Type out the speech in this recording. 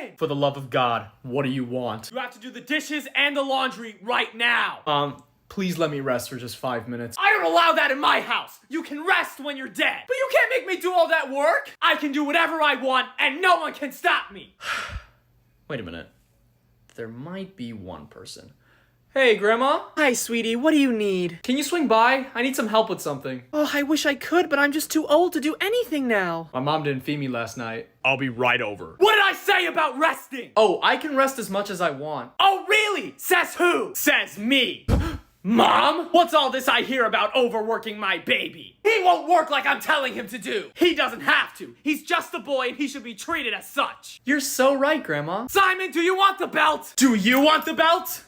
in! For the love of God, what do you want? You have to do the dishes and the laundry right now. Please let me rest for just 5 minutes. I don't allow that in my house. You can rest when you're dead. But you can't make me do all that work. I can do whatever I want and no one can stop me. Wait a minute. There might be one person. Hey, Grandma. Hi, sweetie. What do you need? Can you swing by? I need some help with something. Oh, I wish I could, but I'm just too old to do anything now. My mom didn't feed me last night. I'll be right over. What did I say about resting? Oh, I can rest as much as I want. Oh, really? Says who? Says me. Mom? What's all this I hear about overworking my baby? He won't work like I'm telling him to do. He doesn't have to. He's just a boy and he should be treated as such. You're so right, Grandma. Simon, do you want the belt? Do you want the belt?